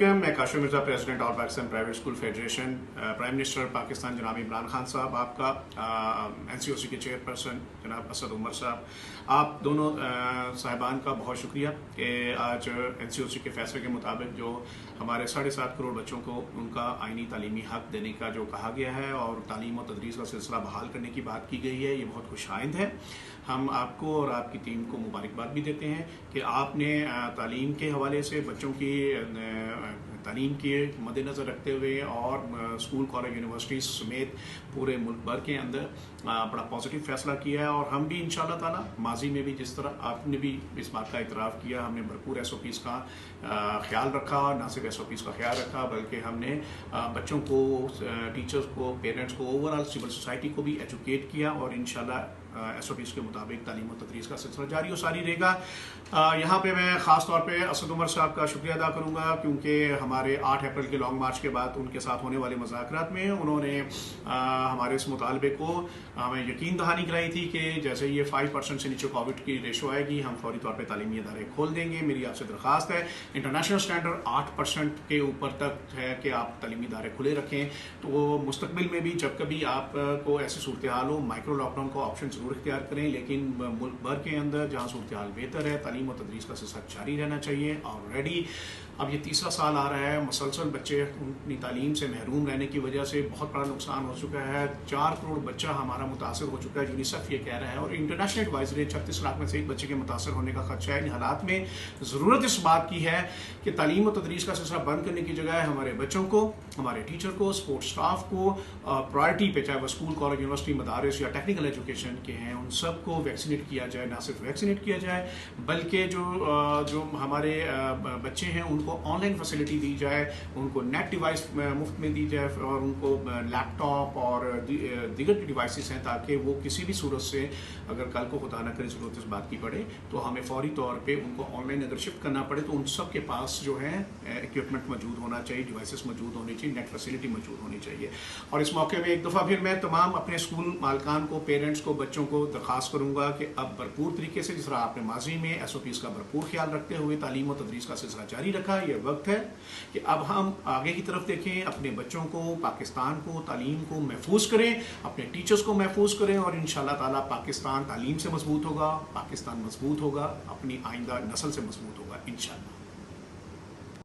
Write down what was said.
علیکم، میں Kashif Mirza, president all Pakistan private school federation, prime minister Pakistan جناب عمران خان صاحب، آپ کا NCOC کے چیئرپرسن جناب اسد عمر صاحب، آپ دونوں صاحبان کا بہت شکریہ کہ آج NCOC کے فیصلے کے مطابق جو ہمارے 7.5 کروڑ بچوں کو ان کا آئینی تعلیمی حق دینے کا جو کہا گیا ہے اور تعلیم و تدریس کا سلسلہ بحال کرنے کی بات کی گئی ہے، یہ بہت خوش آئند ہے۔ ہم آپ کو اور آپ کی ٹیم کو مبارکباد بھی دیتے ہیں کہ آپ نے تعلیم کے حوالے سے بچوں کی تعلیم کے مد نظر رکھتے ہوئے اور اسکول کالج یونیورسٹیز سمیت پورے ملک بھر کے اندر بڑا پازیٹیو فیصلہ کیا ہے، اور ہم بھی انشاءاللہ تعالی ماضی میں بھی جس طرح آپ نے بھی اس بات کا اعتراف کیا، ہم نے بھرپور SOPs کا خیال رکھا، نہ صرف SOPs کا خیال رکھا بلکہ ہم نے بچوں کو، ٹیچرز کو، پیرنٹس کو، اوور آل سول سوسائٹی کو بھی ایجوکیٹ کیا، اور انشاءاللہ SOPs کے مطابق تعلیم و تدریس کا سلسلہ جاری و ساری رہے گا۔ یہاں پہ میں خاص طور پہ اسد عمر صاحب کا شکریہ ادا کروں گا، کیونکہ ہمارے 8 اپریل کے لانگ مارچ کے بعد ان کے ساتھ ہونے والے مذاکرات میں انہوں نے ہمارے اس مطالبے کو ہمیں یقین دہانی کرائی تھی کہ جیسے یہ 5% سے نیچے کووڈ کی ریشو آئے گی، ہم فوری طور پہ تعلیمی ادارے کھول دیں گے۔ میری آپ سے درخواست ہے، انٹرنیشنل سٹینڈرڈ 8% کے اوپر تک ہے کہ آپ تعلیمی ادارے کھلے رکھیں، تو مستقبل میں بھی جب کبھی آپ کو ایسی صورتحال ہو، مائکرو لاک ڈاؤن کو آپشن ضرور اختیار کریں، لیکن ملک بھر کے اندر جہاں صورتحال بہتر ہے تعلیم و تدریس کا سلسلہ جاری رہنا چاہیے۔ آلریڈی اب یہ تیسرا سال آ رہا ہے، مسلسل بچے اپنی تعلیم سے محروم رہنے کی وجہ سے بہت بڑا نقصان ہو چکا ہے، 4 کروڑ بچہ ہمارا متاثر ہو چکا ہے، یونیسیف یہ کہہ رہا ہے، اور انٹرنیشنل ایڈوائزری 36 لاکھ میں سے ایک بچے کے متاثر ہونے کا خدشہ ہے۔ ان حالات میں ضرورت اس بات کی ہے کہ تعلیم و تدریس کا سلسلہ بند کرنے کی جگہ ہمارے بچوں کو، ہمارے ٹیچر کو، سپورٹ سٹاف کو پرائرٹی پہ، چاہے وہ اسکول کالج یونیورسٹی مدارس یا ٹیکنیکل ایجوکیشن کے ہیں، ان سب کو ویکسینیٹ کیا جائے، نہ صرف ویکسینیٹ کیا جائے بلکہ جو ہمارے بچے ہیں ان کو آن لائن فیسلٹی دی جائے، ان کو نیٹ ڈیوائس مفت میں دی جائے، اور ان کو لیپ ٹاپ اور دیگر ڈیوائسز ہیں تاکہ وہ کسی بھی صورت سے اگر کل کو خدا نہ کرے ضرورت اس بات کی پڑے تو ہمیں فوری طور پہ ان کو آن لائن اگر شفٹ کرنا پڑے تو ان سب کے پاس جو ہے اکوپمنٹ موجود ہونا چاہیے، ڈیوائسز موجود ہونی چاہیے، نیٹ فیسلٹی موجود ہونی چاہیے۔ اور اس موقع میں ایک دفعہ پھر میں تمام اپنے اسکول مالکان کو، پیرنٹس کو، بچوں کو درخواست کروں گا کہ اب بھرپور طریقے سے، جس طرح آپ نے ماضی میں SOPs کا بھرپور خیال رکھتے ہوئے تعلیم و تدریس کا سلسلہ جاری رکھا، یہ وقت ہے کہ اب ہم آگے کی طرف دیکھیں، اپنے بچوں کو، پاکستان کو، تعلیم کو محفوظ کریں، اپنے ٹیچرز کو محفوظ کریں، اور انشاءاللہ تعالیٰ پاکستان تعلیم سے مضبوط ہوگا، پاکستان مضبوط ہوگا، اپنی آئندہ نسل سے مضبوط ہوگا انشاءاللہ۔